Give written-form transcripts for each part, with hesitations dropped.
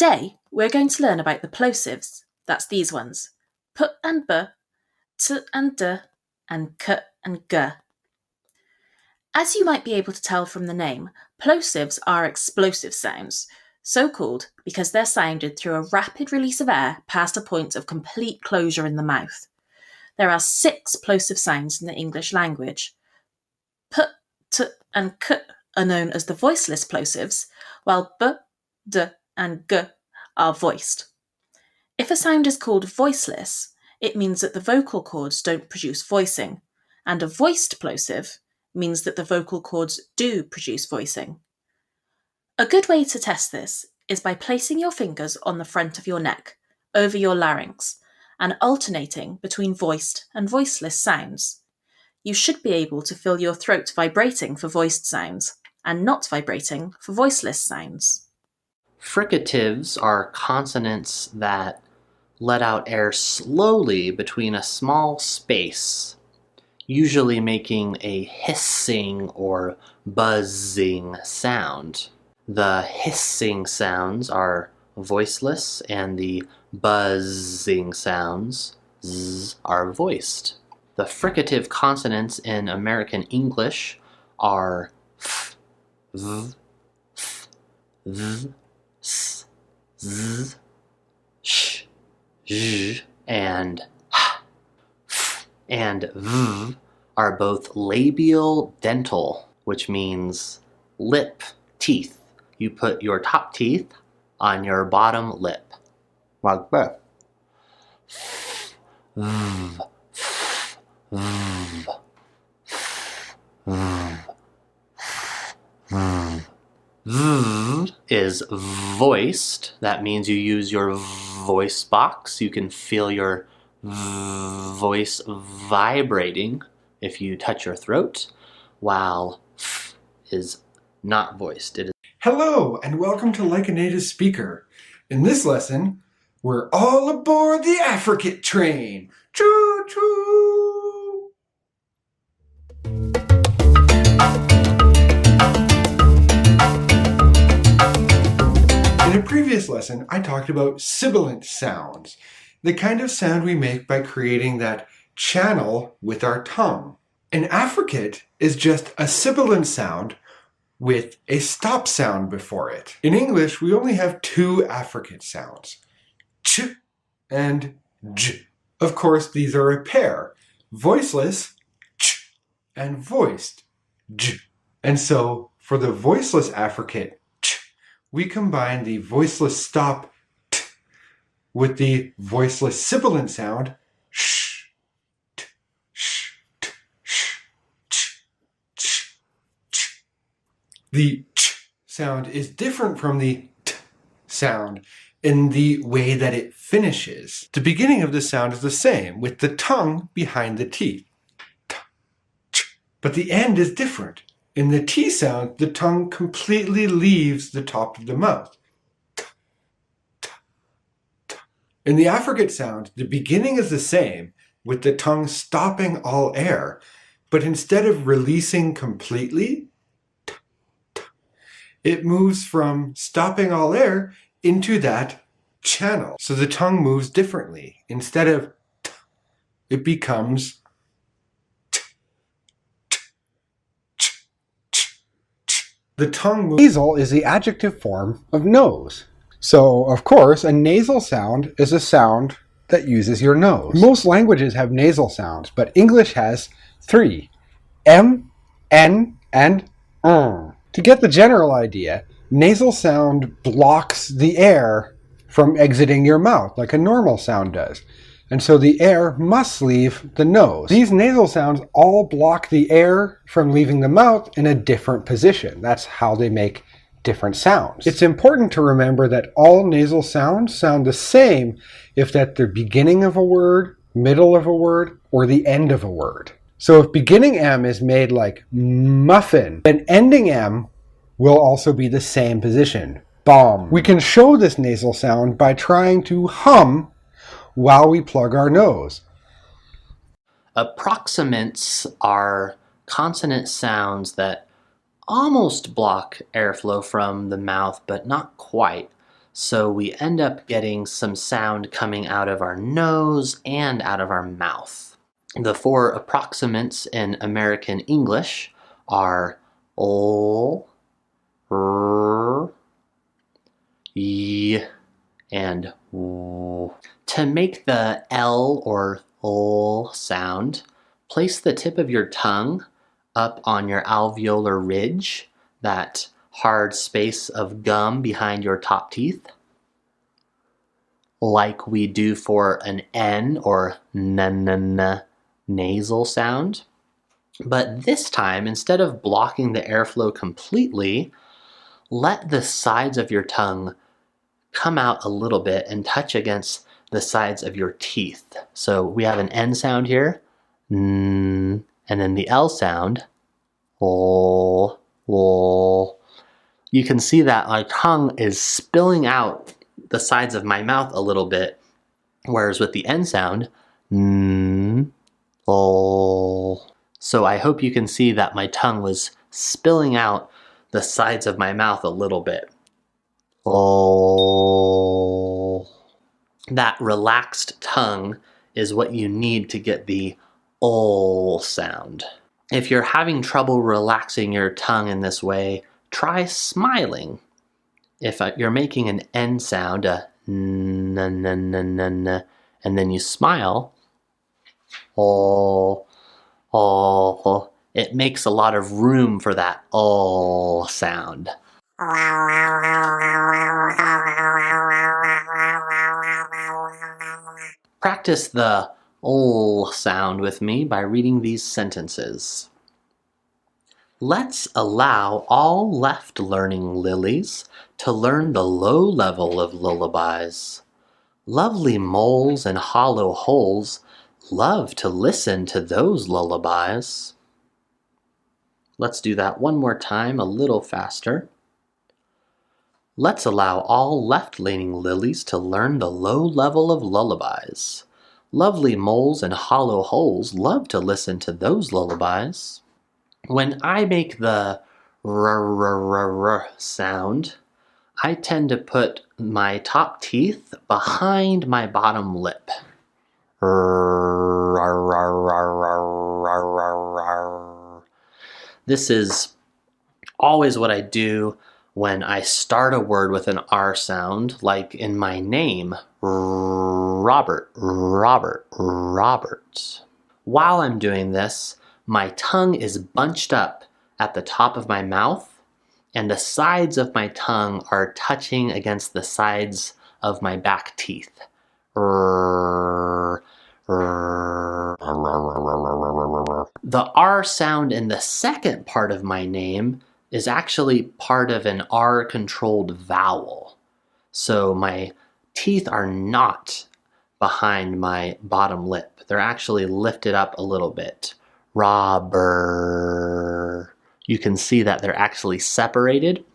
Today, we're going to learn about the plosives, that's these ones, p and b, t and d, and k and g. As you might be able to tell from the name, plosives are explosive sounds, so called because they're sounded through a rapid release of air past a point of complete closure in the mouth. There are 6 plosive sounds in the English language. P, t, and k are known as the voiceless plosives, while b, d, and g are voiced. If a sound is called voiceless, it means that the vocal cords don't produce voicing, and a voiced plosive means that the vocal cords do produce voicing. A good way to test this is by placing your fingers on the front of your neck, over your larynx, and alternating between voiced and voiceless sounds. You should be able to feel your throat vibrating for voiced sounds, and not vibrating for voiceless sounds. Fricatives are consonants that let out air slowly between a small space, usually making a hissing or buzzing sound. The hissing sounds are voiceless and the buzzing sounds z are voiced. The fricative consonants in American English are f, v, th, th, s, z, sh, zh, and h. F and v are both labial dental, which means lip teeth. You put your top teeth on your bottom lip, like that. V, v, v, v. V is voiced. That means you use your voice box. You can feel your voice vibrating if you touch your throat, while f is not voiced. It is. Hello, and welcome to Like a Native Speaker. In this lesson, we're all aboard the Africate train. Choo-choo! In a previous lesson, I talked about sibilant sounds, the kind of sound we make by creating that channel with our tongue. An affricate is just a sibilant sound with a stop sound before it. In English, we only have 2 affricate sounds, ch and j. Of course, these are a pair, voiceless ch and voiced j. And so, for the voiceless affricate ch, we combine the voiceless stop t with the voiceless sibilant sound sh, t, sh, t, sh, ch, ch, ch. The ch sound is different from the t sound in the way that it finishes. The beginning of the sound is the same, with the tongue behind the teeth. T, ch. But the end is different. In the T sound, the tongue completely leaves the top of the mouth. T, t, t. In the affricate sound, the beginning is the same, with the tongue stopping all air, but instead of releasing completely, t, t, it moves from stopping all air into that channel. So the tongue moves differently. Instead of t, it becomes the tongue moves. Nasal is the adjective form of nose. So, of course, a nasal sound is a sound that uses your nose. Most languages have nasal sounds, but English has 3: M, N, and R. To get the general idea, nasal sound blocks the air from exiting your mouth like a normal sound does. And so the air must leave the nose. These nasal sounds all block the air from leaving the mouth in a different position. That's how they make different sounds. It's important to remember that all nasal sounds sound the same if at the beginning of a word, middle of a word, or the end of a word. So if beginning M is made like muffin, then ending M will also be the same position, bomb. We can show this nasal sound by trying to hum while we plug our nose. Approximants are consonant sounds that almost block airflow from the mouth, but not quite. So we end up getting some sound coming out of our nose and out of our mouth. The 4 approximants in American English are l, r, y, and w. To make the L or l sound, place the tip of your tongue up on your alveolar ridge, that hard space of gum behind your top teeth, like we do for an N or n nasal sound. But this time, instead of blocking the airflow completely, let the sides of your tongue come out a little bit and touch against the sides of your teeth. So we have an N sound here, n, and then the L sound, l, l. You can see that my tongue is spilling out the sides of my mouth a little bit, whereas with the N sound, n, l. So I hope you can see that my tongue was spilling out the sides of my mouth a little bit. Oh. That relaxed tongue is what you need to get the ol sound. If you're having trouble relaxing your tongue in this way, try smiling. If you're making an N sound, a n, n, n, n, n, and then you smile, oh, oh, it makes a lot of room for that oh sound. Practice the ol sound with me by reading these sentences. Let's allow all left learning lilies to learn the low level of lullabies. Lovely moles and hollow holes love to listen to those lullabies. Let's do that one more time, a little faster. Let's allow all left-leaning lilies to learn the low level of lullabies. Lovely moles and hollow holes love to listen to those lullabies. When I make the r sound, I tend to put my top teeth behind my bottom lip. This is always what I do when I start a word with an R sound, like in my name, Robert, Robert, Robert. While I'm doing this, my tongue is bunched up at the top of my mouth, and the sides of my tongue are touching against the sides of my back teeth. The R sound in the second part of my name is actually part of an R-controlled vowel. So my teeth are not behind my bottom lip. They're actually lifted up a little bit. Robber. You can see that they're actually separated,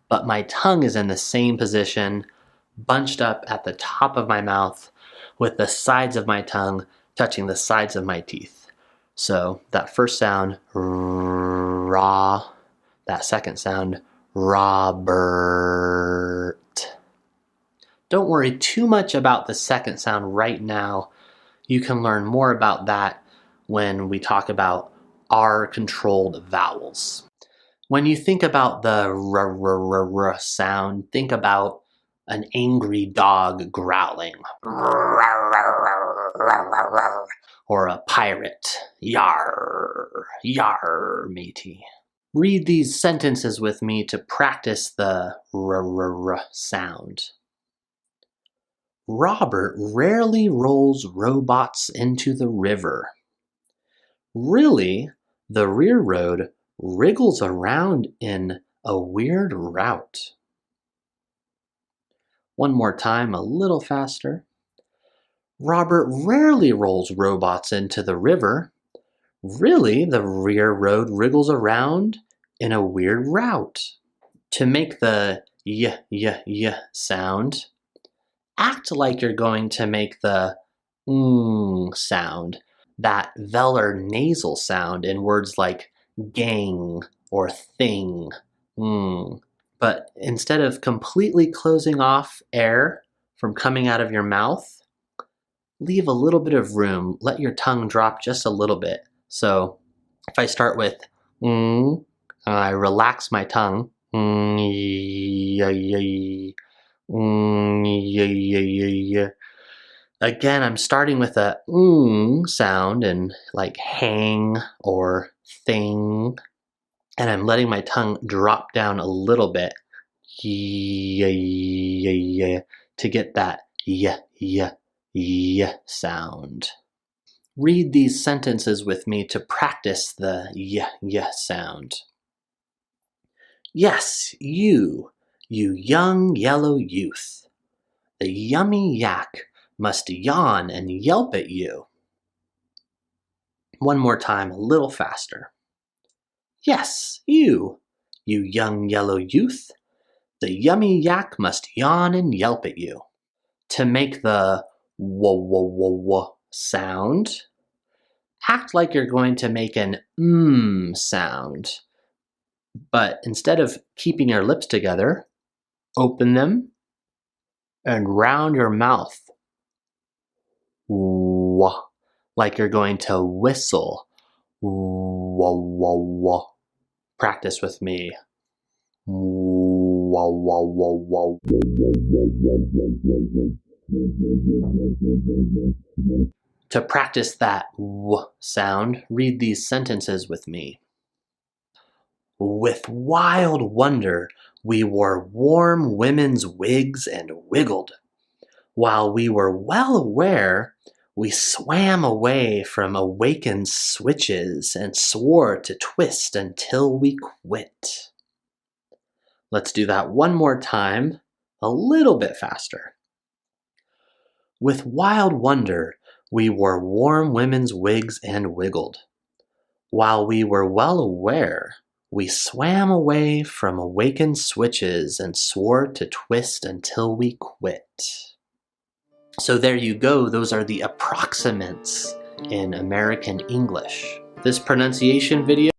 but my tongue is in the same position, bunched up at the top of my mouth, with the sides of my tongue touching the sides of my teeth. So that first sound, ra, that second sound, Robert. Don't worry too much about the second sound right now. You can learn more about that when we talk about R-controlled vowels. When you think about the r sound, think about an angry dog growling. Or a pirate. Yar, yar, matey. Read these sentences with me to practice the r sound. Robert rarely rolls robots into the river. Really, the rear road wriggles around in a weird route. One more time, a little faster. Robert rarely rolls robots into the river. Really, the rear road wriggles around in a weird route. To make the y sound, act like you're going to make the sound, that velar nasal sound in words like gang or thing. But But instead of completely closing off air from coming out of your mouth, leave a little bit of room. Let your tongue drop just a little bit. So if I start with I relax my tongue. Again, I'm starting with a sound and like hang or thing, and I'm letting my tongue drop down a little bit to get that sound. Read these sentences with me to practice the sound. Yes, you young yellow youth. The yummy yak must yawn and yelp at you. One more time, a little faster. Yes, you young yellow youth. The yummy yak must yawn and yelp at you. To make the sound, act like you're going to make an sound. But instead of keeping your lips together, open them and round your mouth. Like you're going to whistle. Practice with me. To practice that sound, read these sentences with me. With wild wonder, we wore warm women's wigs and wiggled. While we were well aware, we swam away from awakened switches and swore to twist until we quit. Let's do that one more time, a little bit faster. With wild wonder, we wore warm women's wigs and wiggled. While we were well aware, we swam away from awakened switches and swore to twist until we quit. So there you go, those are the approximates in American English. This pronunciation video